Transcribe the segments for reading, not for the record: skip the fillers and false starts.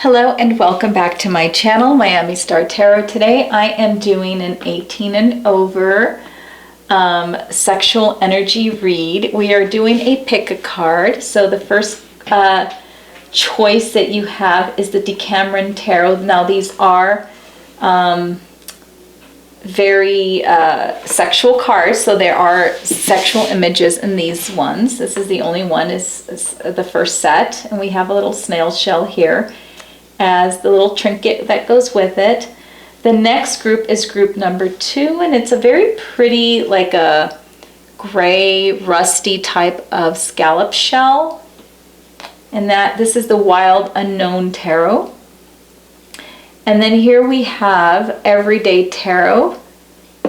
Hello and welcome back to my channel, Miami Star Tarot. Today I am doing an 18 and over sexual energy read. We are doing a pick a card. So the first choice that you have is the Decameron Tarot. Now these are very sexual cards, so there are sexual images in these ones. This is the only one, is the first set, and we have a little snail shell here as the little trinket that goes with it. The next group is group number 2, and it's a very pretty, like a gray, rusty type of scallop shell. And this is the Wild Unknown Tarot. And then here we have Everyday Tarot,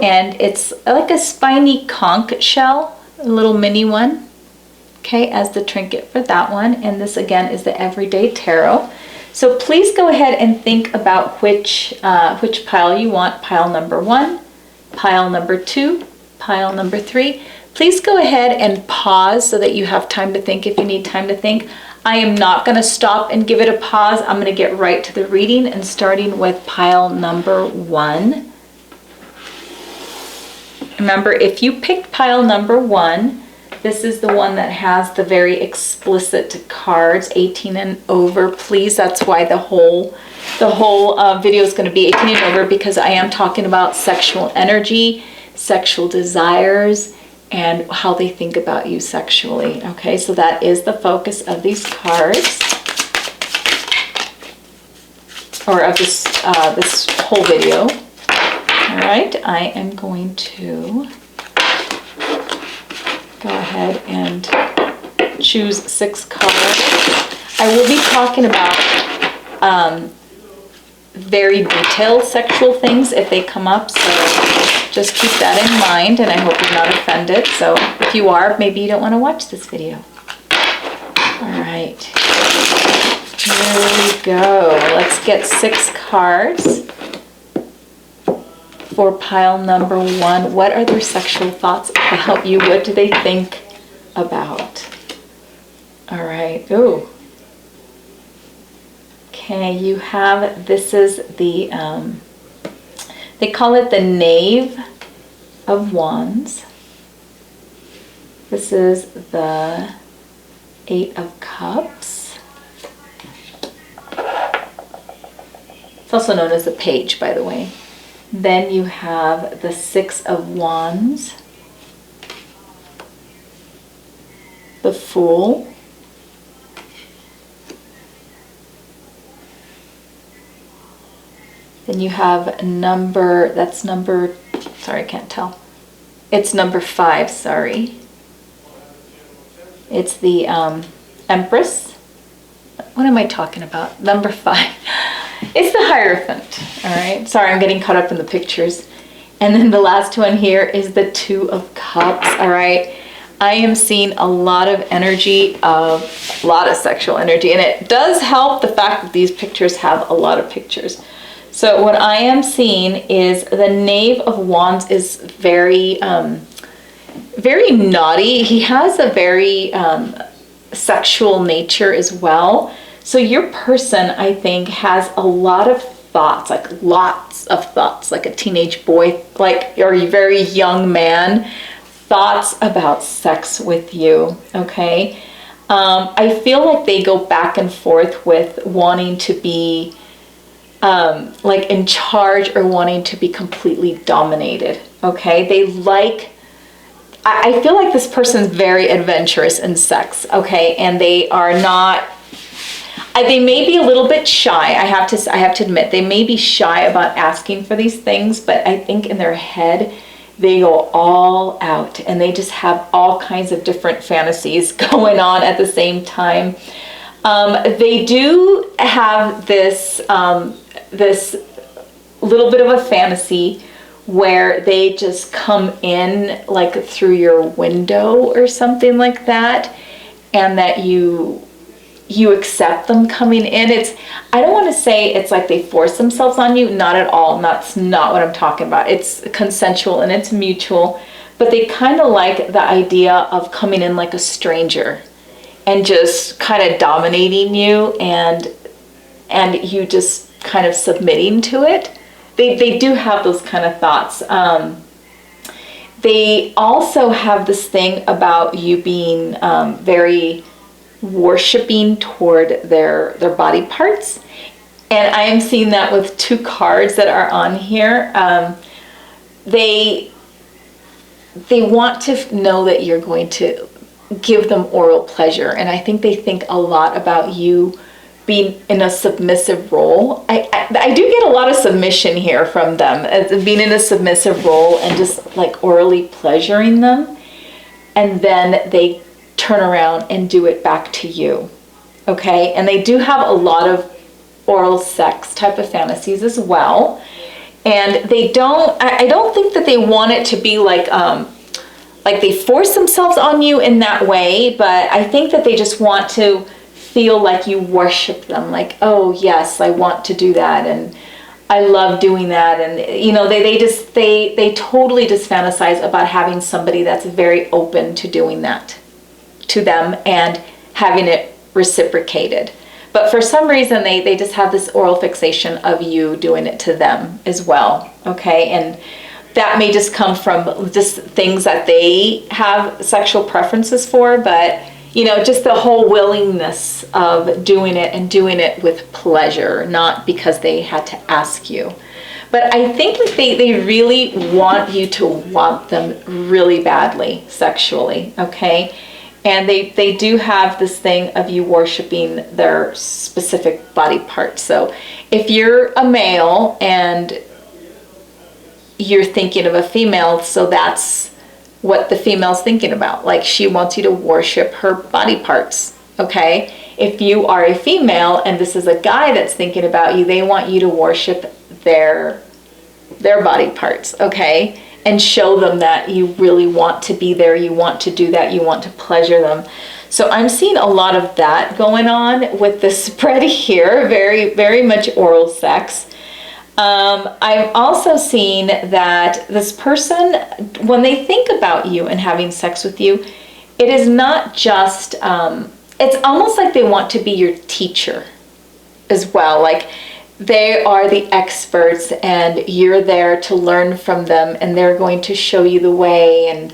and it's like a spiny conch shell, a little mini one, okay, as the trinket for that one. And this again is the Everyday Tarot. So please go ahead and think about which pile you want. Pile number 1, pile number 2, pile number 3. Please go ahead and pause so that you have time to think if you need time to think. I am not going to stop and give it a pause. I'm going to get right to the reading, and starting with pile number 1. Remember, if you picked pile number 1, this is the one that has the very explicit cards, 18 and over. Please, that's why the whole video is going to be 18 and over, because I am talking about sexual energy, sexual desires, and how they think about you sexually. Okay, so that is the focus of these cards, or of this whole video. All right, I am going to go ahead and choose 6 cards. I will be talking about very detailed sexual things if they come up, so just keep that in mind, and I hope you're not offended. So if you are, maybe you don't want to watch this video. All right, here we go. Let's get 6 cards for pile number 1. What are their sexual thoughts about you? What do they think about? All right. Ooh. Okay, you have, this is the, they call it the Knave of Wands. This is the 8 of Cups. It's also known as the Page, by the way. Then you have the 6 of Wands, the Fool, then you have sorry, I can't tell. It's number 5, sorry. It's the Empress. What am I talking about? Number 5. It's the Hierophant. All right. Sorry, I'm getting caught up in the pictures. And then the last one here is the 2 of Cups. All right. I am seeing a lot of energy, a lot of sexual energy. And it does help the fact that these pictures have a lot of pictures. So what I am seeing is the Knave of Wands is very, very naughty. He has a very sexual nature as well. So your person, I think, has a lot of thoughts, like lots of thoughts, like a teenage boy, like or a very young man, thoughts about sex with you, okay? I feel like they go back and forth with wanting to be like in charge or wanting to be completely dominated, okay? They like, I feel like this person's very adventurous in sex, okay? And they are not, they may be a little bit shy. I have to admit, they may be shy about asking for these things, but I think in their head, they go all out and they just have all kinds of different fantasies going on at the same time. They do have this, this little bit of a fantasy where they just come in like through your window or something like that, and that you accept them coming in. I don't want to say it's like they force themselves on you, not at all. That's not what I'm talking about. It's consensual and it's mutual, but they kind of like the idea of coming in like a stranger and just kind of dominating you and and you just kind of submitting to it. They do have those kind of thoughts. They also have this thing about you being very worshiping toward their body parts. And I am seeing that with 2 cards that are on here. They want to know that you're going to give them oral pleasure. And I think they think a lot about you being in a submissive role. I do get a lot of submission here from them, being in a submissive role and just like orally pleasuring them. And then they turn around and do it back to you. Okay? And they do have a lot of oral sex type of fantasies as well. And I don't think that they want it to be like they force themselves on you in that way, but I think that they just want to feel like you worship them, like, oh yes, I want to do that, and I love doing that. And they totally just fantasize about having somebody that's very open to doing that to them and having it reciprocated. But for some reason they just have this oral fixation of you doing it to them as well. Okay? And that may just come from just things that they have sexual preferences for, but just the whole willingness of doing it and doing it with pleasure, not because they had to ask you. But I think that they really want you to want them really badly sexually, okay? And they do have this thing of you worshiping their specific body parts. So if you're a male and you're thinking of a female, so that's what the female's thinking about. Like, she wants you to worship her body parts, okay? If you are a female and this is a guy that's thinking about you, they want you to worship their body parts, okay? And show them that you really want to be there, you want to do that, you want to pleasure them. So I'm seeing a lot of that going on with the spread here, very, very much oral sex. I'm also seeing that this person, when they think about you and having sex with you, it is not just, it's almost like they want to be your teacher as well. Like, they are the experts and you're there to learn from them, and they're going to show you the way, and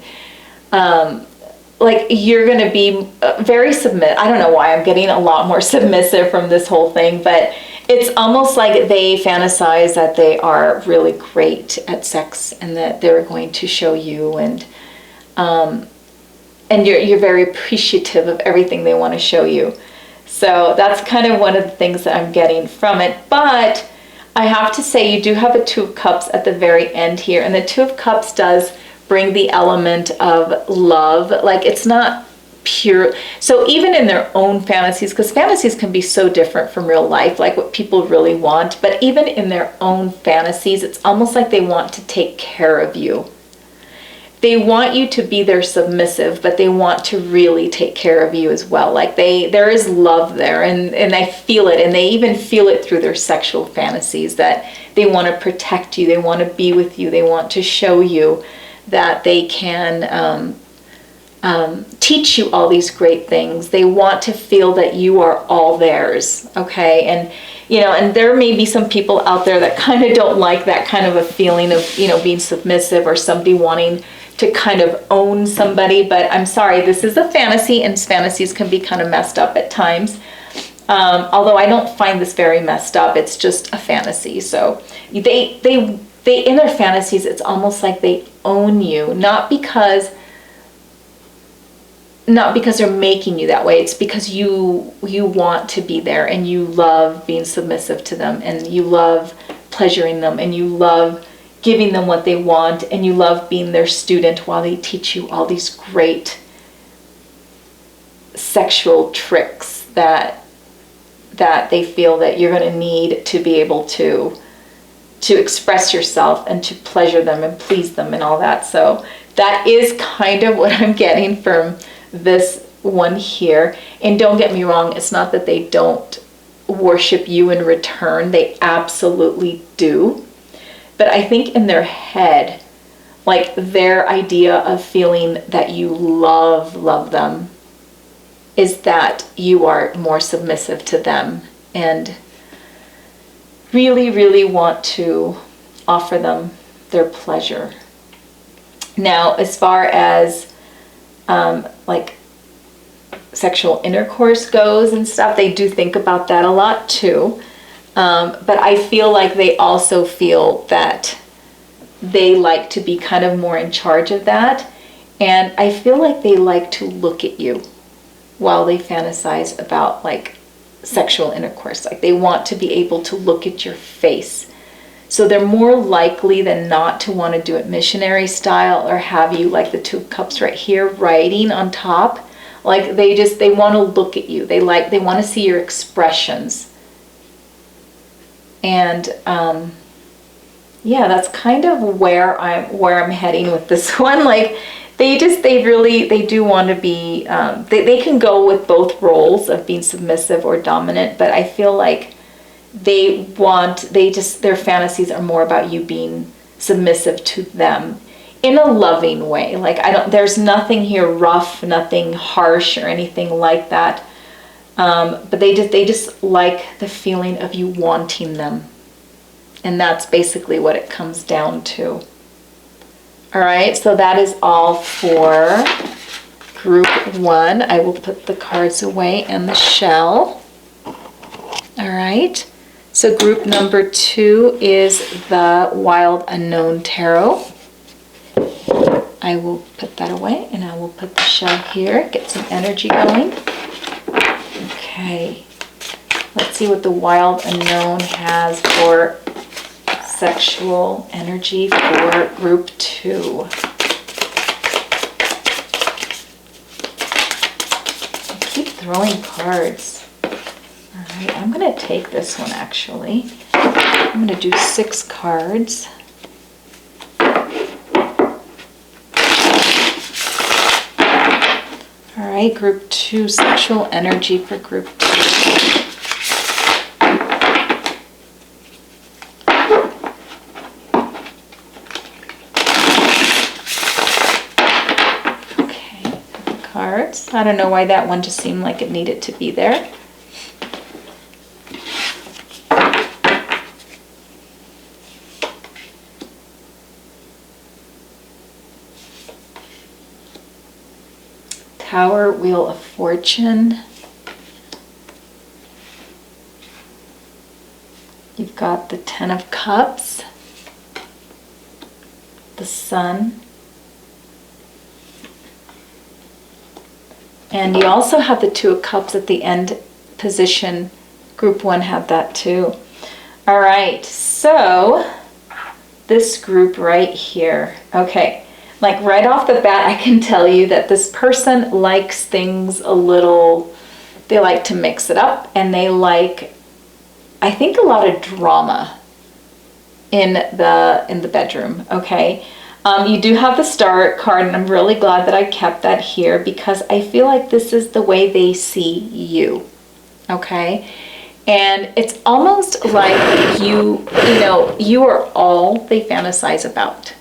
like, you're going to be very I don't know why I'm getting a lot more submissive from this whole thing, but it's almost like they fantasize that they are really great at sex and that they're going to show you, and you're very appreciative of everything they want to show you. So that's kind of one of the things that I'm getting from it. But I have to say, you do have a 2 of Cups at the very end here, and the 2 of Cups does bring the element of love. Like, it's not pure. So even in their own fantasies, because fantasies can be so different from real life, like what people really want, but even in their own fantasies, it's almost like they want to take care of you. They want you to be their submissive, but they want to really take care of you as well. Like, there is love there, and I feel it, and they even feel it through their sexual fantasies, that they want to protect you, they want to be with you, they want to show you that they can teach you all these great things. They want to feel that you are all theirs, okay? And and there may be some people out there that kind of don't like that kind of a feeling of being submissive, or somebody wanting to kind of own somebody. But I'm sorry, this is a fantasy, and fantasies can be kind of messed up at times. Although I don't find this very messed up, it's just a fantasy. So they in their fantasies, it's almost like they own you, not because they're making you that way. It's because you want to be there, and you love being submissive to them, and you love pleasuring them, and you love giving them what they want, and you love being their student while they teach you all these great sexual tricks that they feel that you're going to need to be able to express yourself and to pleasure them and please them and all that. So that is kind of what I'm getting from this one here. And don't get me wrong, it's not that they don't worship you in return. They absolutely do. But I think in their head, like, their idea of feeling that you love them is that you are more submissive to them. And really, really want to offer them their pleasure. Now, as far as like sexual intercourse goes and stuff, they do think about that a lot too. But I feel like they also feel that they like to be kind of more in charge of that. And I feel like they like to look at you while they fantasize about like sexual intercourse. Like they want to be able to look at your face. So they're more likely than not to want to do it missionary style, or have you like the 2 of Cups right here riding on top. Like they want to look at you. They want to see your expressions. And yeah, that's kind of where I'm heading with this one. Like they do want to be, they can go with both roles of being submissive or dominant, but I feel like their fantasies are more about you being submissive to them in a loving way. Like there's nothing here rough, nothing harsh or anything like that. But they just like the feeling of you wanting them. And that's basically what it comes down to. All right, so that is all for group 1. I will put the cards away and the shell. All right, so group number 2 is the Wild Unknown Tarot. I will put that away and I will put the shell here, get some energy going. Okay, let's see what the Wild Unknown has for sexual energy for group 2. I keep throwing cards. All right, I'm going to take this one actually. I'm going to do 6 cards. All right, group 2, sexual energy for group 2. I don't know why that one just seemed like it needed to be there. Tower, Wheel of Fortune. You've got the 10 of Cups, the Sun. And you also have the 2 of Cups at the end position. Group 1 had that too. All right, so this group right here. Okay, like right off the bat, I can tell you that this person likes things a little, they like to mix it up, and they like, I think, a lot of drama in the bedroom, okay? You do have the Star card, and I'm really glad that I kept that here because I feel like this is the way they see you, okay? And it's almost like you are all they fantasize about.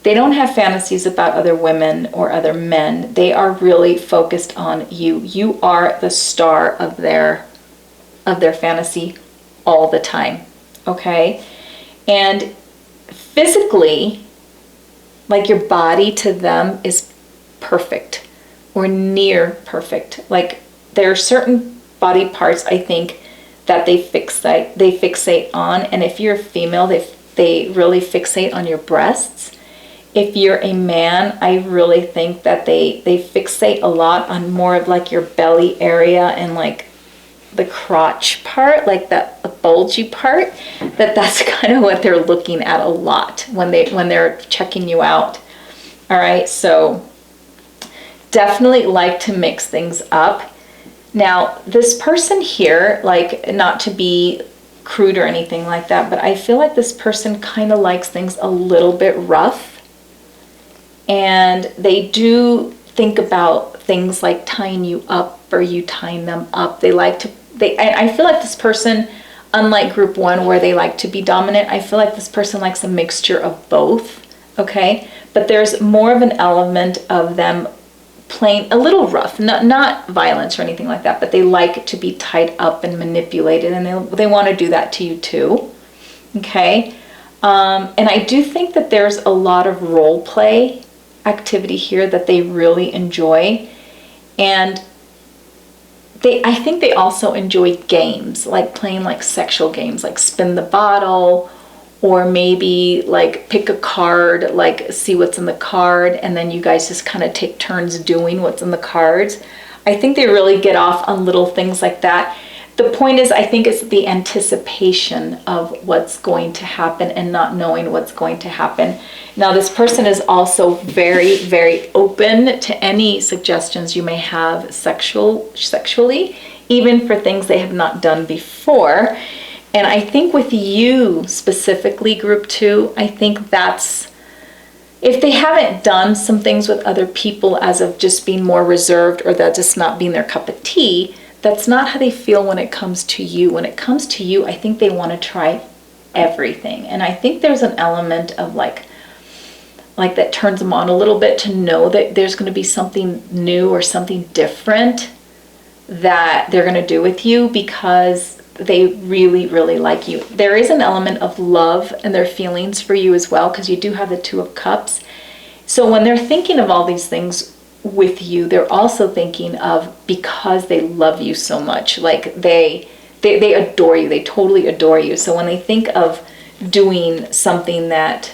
They don't have fantasies about other women or other men. They are really focused on you. You are the star of their fantasy all the time, okay? And physically, like your body to them is perfect or near perfect. Like there are certain body parts, I think, that they fixate on. And if you're a female, they really fixate on your breasts. If you're a man, I really think that they fixate a lot on more of like your belly area and like the crotch part, like that bulgy part, that's kind of what they're looking at a lot when they're checking you out. All right, so definitely like to mix things up. Now, this person here, like, not to be crude or anything like that, but I feel like this person kind of likes things a little bit rough, and they do think about things like tying you up or you tying them up. I feel like this person, unlike group 1 where they like to be dominant, I feel like this person likes a mixture of both, okay? But there's more of an element of them plain, a little rough, not violence or anything like that, but they like to be tied up and manipulated, and they want to do that to you too. Okay. And I do think that there's a lot of role play activity here that they really enjoy. And I think they also enjoy games, like playing like sexual games, like spin the bottle, or maybe like pick a card, like see what's in the card, and then you guys just kind of take turns doing what's in the cards. I think they really get off on little things like that. The point is, I think it's the anticipation of what's going to happen and not knowing what's going to happen. Now, this person is also very, very open to any suggestions you may have sexually, even for things they have not done before. And I think with you specifically, group 2, I think that's, if they haven't done some things with other people as of just being more reserved, or that just not being their cup of tea, that's not how they feel when it comes to you. When it comes to you, I think they want to try everything. And I think there's an element of like that turns them on a little bit, to know that there's going to be something new or something different that they're going to do with you, because they really, really like you. There is an element of love and their feelings for you as well, because you do have the 2 of Cups. So when they're thinking of all these things with you, they're also thinking of, because they love you so much, like they adore you, they totally adore you. So when they think of doing something that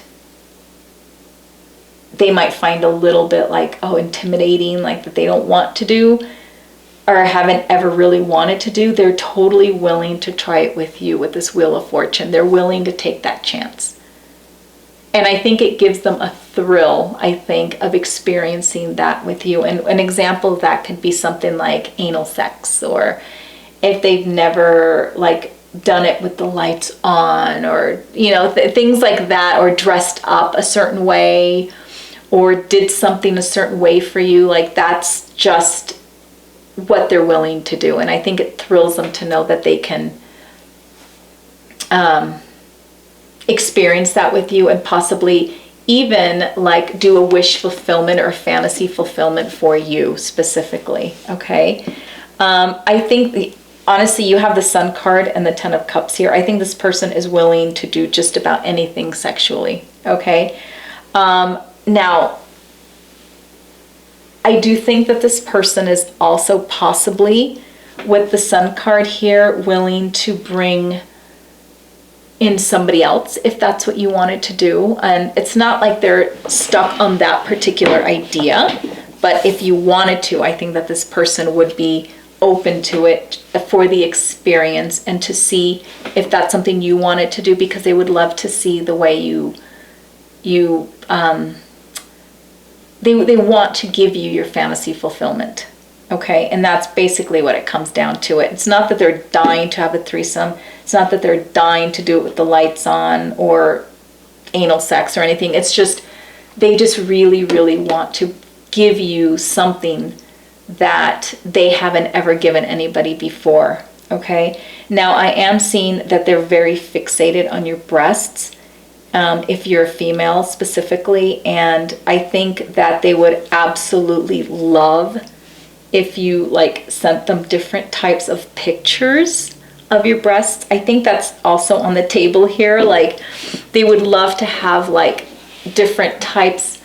they might find a little bit like, oh, intimidating, like that they don't want to do or haven't ever really wanted to do, they're totally willing to try it with you with this Wheel of Fortune. They're willing to take that chance. And I think it gives them a thrill, I think, of experiencing that with you. And an example of that could be something like anal sex, or if they've never like done it with the lights on, or, you know, things like that, or dressed up a certain way, or did something a certain way for you. Like, that's just what they're willing to do. And I think it thrills them to know that they can experience that with you, and possibly even like do a wish fulfillment or fantasy fulfillment for you specifically. Okay. I think honestly, you have the Sun card and the 10 of Cups here. I think this person is willing to do just about anything sexually. Okay. Now, I do think that this person is also possibly, with the Sun card here, willing to bring in somebody else if that's what you wanted to do. And it's not like they're stuck on that particular idea, but if you wanted to, I think that this person would be open to it for the experience, and to see if that's something you wanted to do, because they would love to see the way they want to give you your fantasy fulfillment. Okay, and that's basically what it comes down to. It's not that they're dying to have a threesome. It's not that they're dying to do it with the lights on or anal sex or anything. It's just, they just really, really want to give you something that they haven't ever given anybody before. Okay, now I am seeing that they're very fixated on your breasts, if you're a female specifically, and I think that they would absolutely love if you like sent them different types of pictures of your breasts. I think that's also on the table here. Like, they would love to have like different types.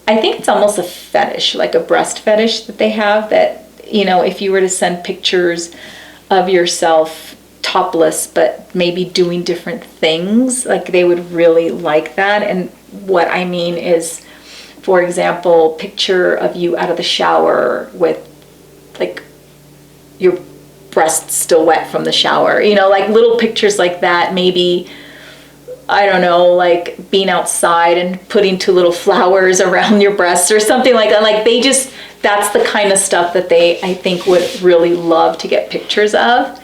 I think it's almost a fetish, like a breast fetish that they have, that, you know, if you were to send pictures of yourself topless, but maybe doing different things, like they would really like that. And what I mean is, for example, picture of you out of the shower with like your breasts still wet from the shower, you know, like little pictures like that. Maybe, I don't know, like being outside and putting 2 little flowers around your breasts or something like that. Like, they just, that's the kind of stuff that they, I think, would really love to get pictures of.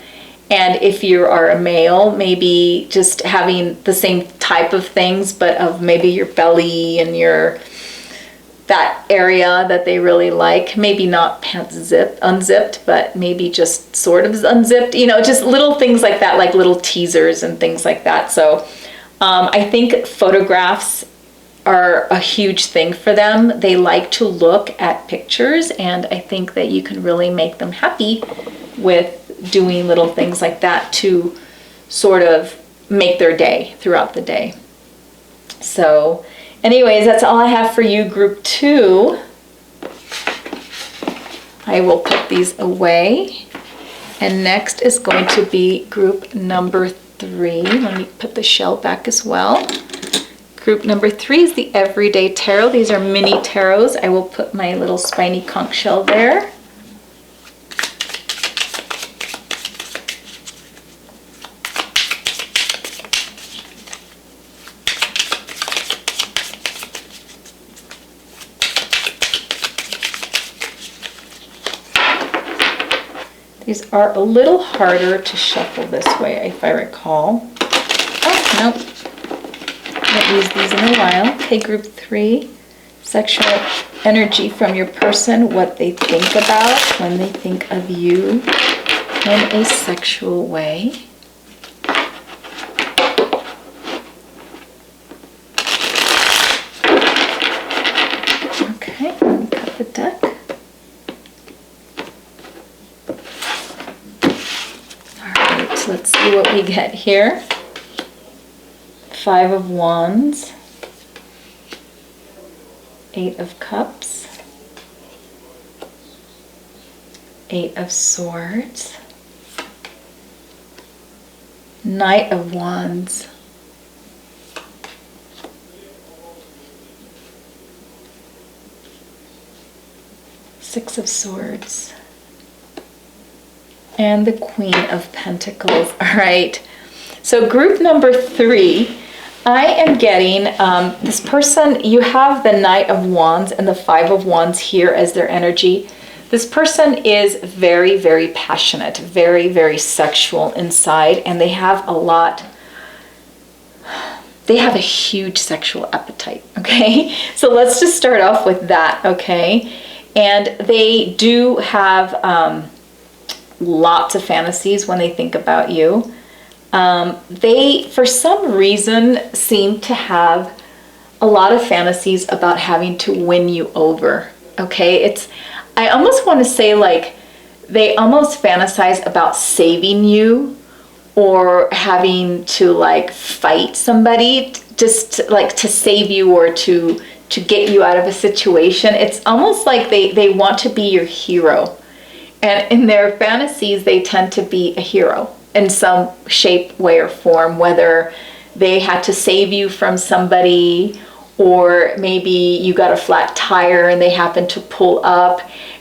And if you are a male, maybe just having the same type of things, but of maybe your belly and your, that area that they really like. Maybe not pants unzipped, but maybe just sort of unzipped, you know, just little things like that, like little teasers and things like that. So I think photographs are a huge thing for them. They like to look at pictures, and I think that you can really make them happy with doing little things like that to sort of make their day throughout the day. So anyways, that's all I have for you, group 2. I will put these away. And next is going to be group number 3. Let me put the shell back as well. Group number 3 is the Everyday Tarot. These are mini tarots. I will put my little spiny conch shell there. These are a little harder to shuffle this way, if I recall. Oh, nope. I haven't used these in a while. Okay, group 3, sexual energy from your person, what they think about when they think of you in a sexual way. Okay, let me cut the deck. Let's see what we get here. 5 of Wands, 8 of Cups, 8 of Swords, Knight of Wands, Six of Swords, and the Queen of Pentacles. All right, so group number 3, I am getting this person, you have the Knight of Wands and the 5 of Wands here as their energy. This person is very, very passionate, very, very sexual inside, and they have a huge sexual appetite, okay? So let's just start off with that, okay? And they do have lots of fantasies when they think about you. They, for some reason, seem to have a lot of fantasies about having to win you over, okay? I almost want to say, like, they almost fantasize about saving you or having to, like, fight somebody just like to save you or to get you out of a situation. It's almost like they want to be your hero. And in their fantasies, they tend to be a hero in some shape, way, or form, whether they had to save you from somebody, or maybe you got a flat tire and they happen to pull up.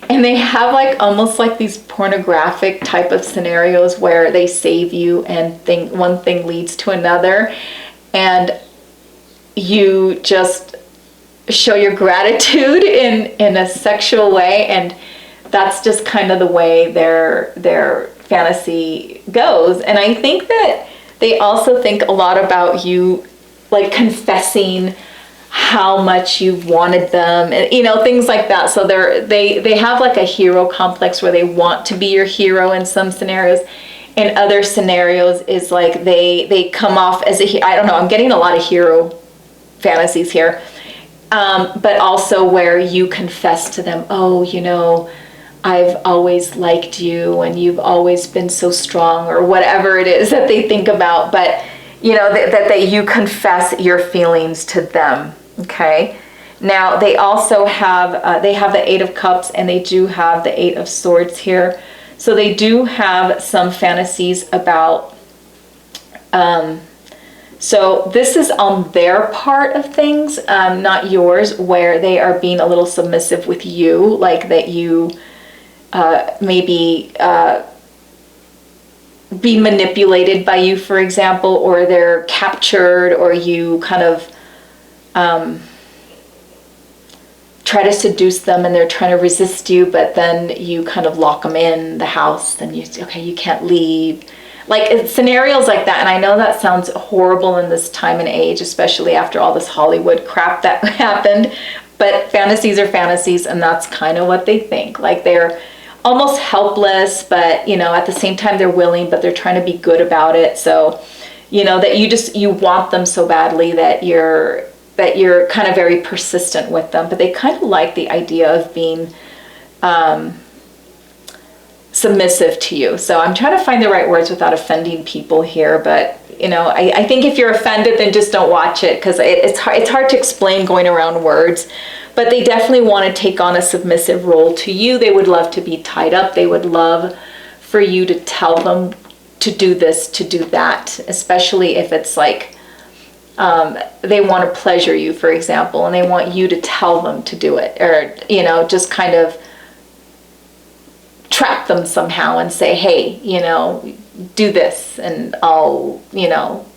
And they have like almost like these pornographic type of scenarios where they save you and one thing leads to another. And you just show your gratitude in a sexual way, and that's just kind of the way their fantasy goes. And I think that they also think a lot about you, like confessing how much you've wanted them, and things like that. So they have like a hero complex where they want to be your hero in some scenarios. In other scenarios is like they come off as I don't know, I'm getting a lot of hero fantasies here. But also where you confess to them, oh, I've always liked you and you've always been so strong, or whatever it is that they think about. But, that you confess your feelings to them, okay? Now, they also have, the 8 of Cups, and they do have the 8 of Swords here. So they do have some fantasies about, so this is on their part of things, not yours, where they are being a little submissive with you, like that you maybe be manipulated by you, for example, or they're captured, or you kind of try to seduce them and they're trying to resist you, but then you kind of lock them in the house and you can't leave. Like scenarios like that. And I know that sounds horrible in this time and age, especially after all this Hollywood crap that happened, but fantasies are fantasies, and that's kind of what they think. Like they're almost helpless, but at the same time they're willing, but they're trying to be good about it. So that you want them so badly that you're that you're kind of very persistent with them, but they kind of like the idea of being submissive to you. So I'm trying to find the right words without offending people here, but I think if you're offended, then just don't watch it, because it's hard to explain going around words. But they definitely want to take on a submissive role to you. They would love to be tied up. They would love for you to tell them to do this, to do that, especially if it's like they want to pleasure you, for example, and they want you to tell them to do it, or just kind of trap them somehow and say, hey, do this and I'll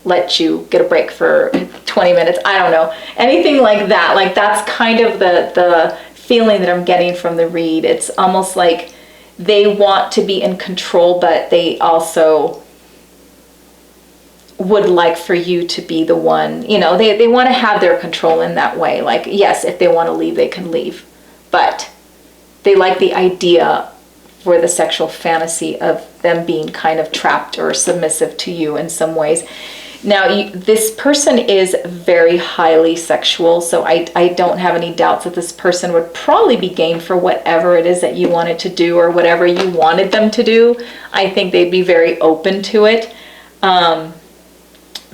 let you get a break for 20 minutes. I don't know, anything like that. Like, that's kind of the feeling that I'm getting from the read. It's almost like they want to be in control, but they also would like for you to be the one, they want to have their control in that way. Like, yes, if they want to leave, they can leave, but they like the idea for the sexual fantasy of them being kind of trapped or submissive to you in some ways. Now, this person is very highly sexual, so I don't have any doubts that this person would probably be game for whatever it is that you wanted to do or whatever you wanted them to do. I think they'd be very open to it.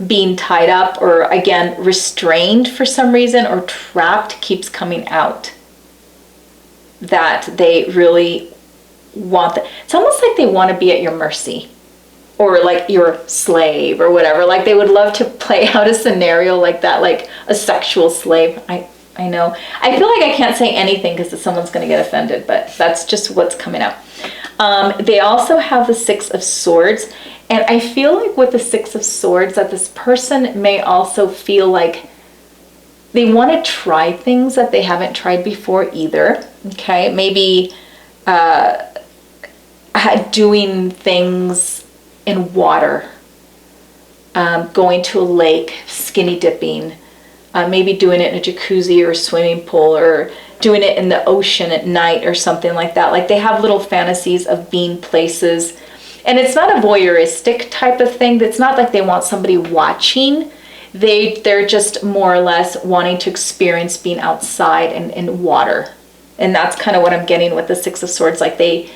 Being tied up, or again, restrained for some reason, or trapped keeps coming out. That they really want that. It's almost like they want to be at your mercy, or like your slave or whatever. Like, they would love to play out a scenario like that, like a sexual slave. I know. I feel like I can't say anything because someone's going to get offended, but that's just what's coming out. They also have the Six of Swords, and I feel like with the Six of Swords that this person may also feel like they want to try things that they haven't tried before either. Okay, maybe doing things in water, going to a lake, skinny dipping, maybe doing it in a jacuzzi or a swimming pool, or doing it in the ocean at night or something like that. Like, they have little fantasies of being places, and it's not a voyeuristic type of thing. It's not like they want somebody watching. They're just more or less wanting to experience being outside and in water, and that's kind of what I'm getting with the Six of Swords. Like, they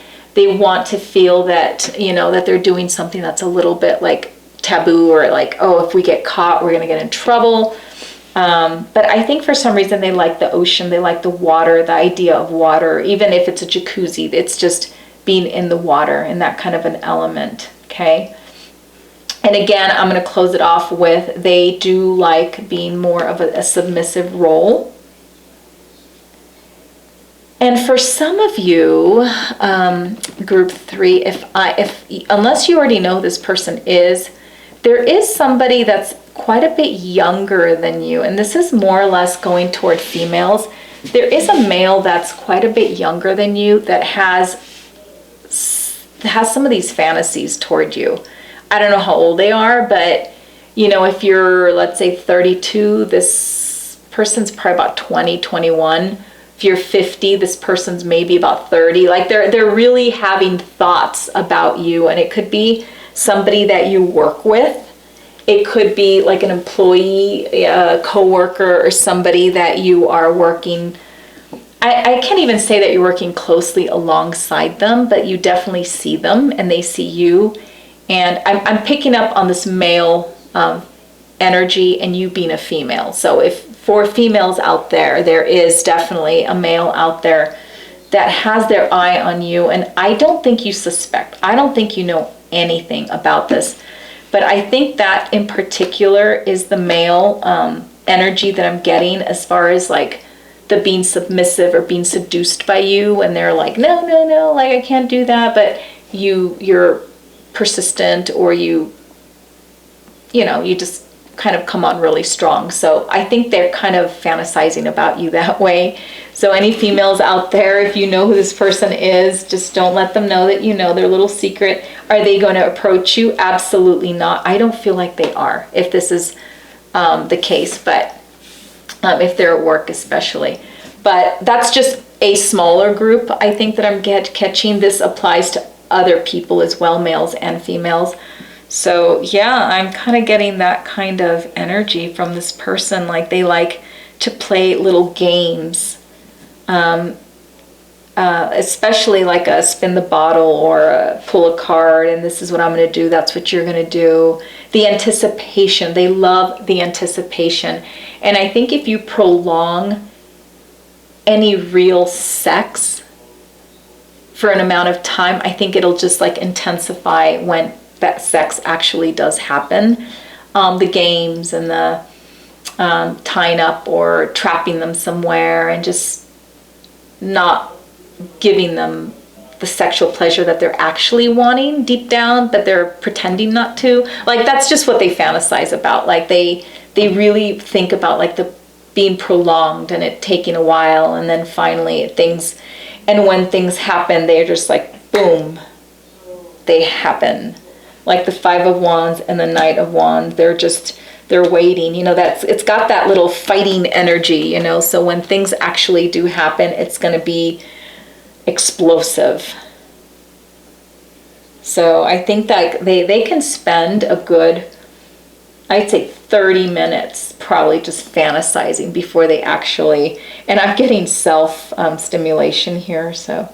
want to feel that, that they're doing something that's a little bit like taboo, or like, oh, if we get caught, we're going to get in trouble. But I think for some reason they like the ocean, they like the water, the idea of water. Even if it's a jacuzzi, it's just being in the water and that kind of an element, okay? And again, I'm going to close it off with, they do like being more of a submissive role. And for some of you, group 3, unless you already know who this person is, there is somebody that's quite a bit younger than you, and this is more or less going toward females. There is a male that's quite a bit younger than you that has some of these fantasies toward you. I don't know how old they are, but if you're, let's say, 32, this person's probably about 20, 21. If you're 50, this person's maybe about 30. Like, they're really having thoughts about you, and it could be somebody that you work with. It could be like an employee, a coworker, or somebody that you are working. I can't even say that you're working closely alongside them, but you definitely see them and they see you. And I'm picking up on this male energy and you being a female. So if for females out there, there is definitely a male out there that has their eye on you. And I don't think you suspect. I don't think you know anything about this. But I think that in particular is the male energy that I'm getting, as far as like the being submissive or being seduced by you. And they're like, no, like, I can't do that. But you're persistent, or you just kind of come on really strong. So I think they're kind of fantasizing about you that way. So any females out there, if you know who this person is, just don't let them know that you know their little secret. Are they going to approach you? Absolutely not. I don't feel like they are, if this is the case, but if they're at work especially. But that's just a smaller group, I think, that I'm catching. This applies to other people as well, males and females. So yeah, I'm kind of getting that kind of energy from this person. Like, they like to play little games, especially like a spin the bottle or a pull a card, and this is what I'm going to do, that's what you're going to do. The anticipation, they love the anticipation. And I think if you prolong any real sex for an amount of time, I think it'll just like intensify when that sex actually does happen. The games and the tying up or trapping them somewhere and just not giving them the sexual pleasure that they're actually wanting deep down, that they're pretending not to. Like, that's just what they fantasize about. Like, they really think about like the being prolonged and it taking a while, and then finally and when things happen, they're just like, boom, they happen. Like the Five of Wands and the Knight of Wands, they're waiting. You know, it's got that little fighting energy, you know, so when things actually do happen, it's going to be explosive. So I think that they can spend a good, I'd say 30 minutes probably just fantasizing before they actually, and I'm getting self-stimulation here, so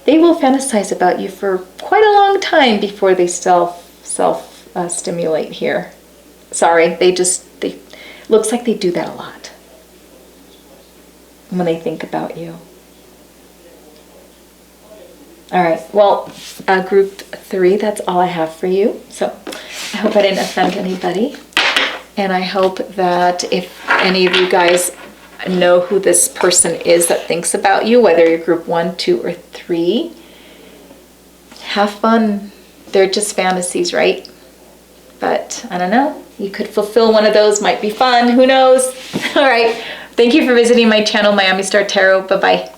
they will fantasize about you for quite a long time before they self-stimulate here. Sorry, they looks like they do that a lot when they think about you. All right, well, group 3, that's all I have for you. So I hope I didn't offend anybody. And I hope that if any of you guys know who this person is that thinks about you, whether you're group 1, 2, or 3, have fun. They're just fantasies, right? But I don't know. You could fulfill one of those. Might be fun. Who knows? All right. Thank you for visiting my channel, Miami Star Tarot. Bye-bye.